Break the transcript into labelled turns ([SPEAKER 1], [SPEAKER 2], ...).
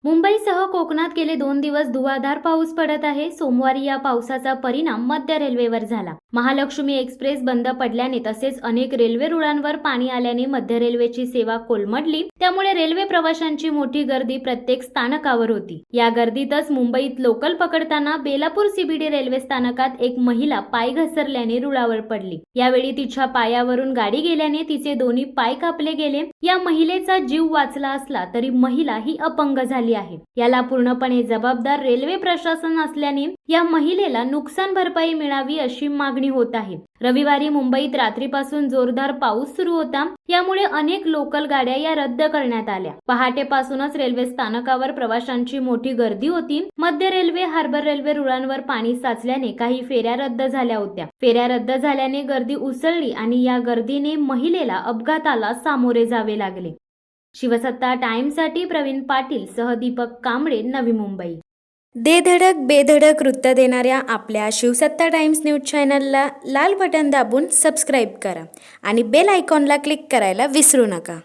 [SPEAKER 1] मुंबईसह कोकणात गेले 2 दिवस धुवाधार पाऊस पडत आहे. सोमवारी या पावसाचा परिणाम मध्य रेल्वेवर झाला. महालक्ष्मी एक्सप्रेस बंद पडल्याने तसेच अनेक रेल्वे रुळांवर पाणी आल्याने मध्य रेल्वेची सेवा कोलमडली. त्यामुळे रेल्वे प्रवाशांची मोठी गर्दी प्रत्येक स्थानकावर होती. या गर्दीतच मुंबईत लोकल पकडताना बेलापूर सीबीडी रेल्वे स्थानकात एक महिला पाय घसरल्याने रुळावर पडली. यावेळी तिच्या पायावरून गाडी गेल्याने तिचे दोन्ही पाय कापले गेले. या महिलेचा जीव वाचला असला तरी महिला ही अपंग झाली आहे. याला पूर्णपणे जबाबदार रेल्वे प्रशासन असल्याने या महिलेला नुकसान भरपाई मिळावी अशी मागणी होत आहे. रविवारी मुंबईत रात्रीपासून जोरदार पाऊस सुरू होता. यामुळे अनेक लोकल गाड्या या रद्द करण्यात आल्या. पहाटेपासूनच रेल्वे स्थानकावर प्रवाशांची मोठी गर्दी होती. मध्य रेल्वे हार्बर रेल्वे रुळांवर पाणी साचल्याने काही फेऱ्या रद्द झाल्या होत्या. फेऱ्या रद्द झाल्याने गर्दी उसळली आणि या गर्दीने महिलेला अपघाताला सामोरे जावे लागले. शिवसत्ता टाइम्ससाठी प्रवीण पाटील सह दीपक कांबळे, नवी मुंबई.
[SPEAKER 2] दे धडक बेधडक वृत्त देणाऱ्या आपल्या शिवसत्ता टाइम्स न्यूज चॅनलला लाल बटन दाबून सबस्क्राईब करा आणि बेल आयकॉनला क्लिक करायला विसरू नका.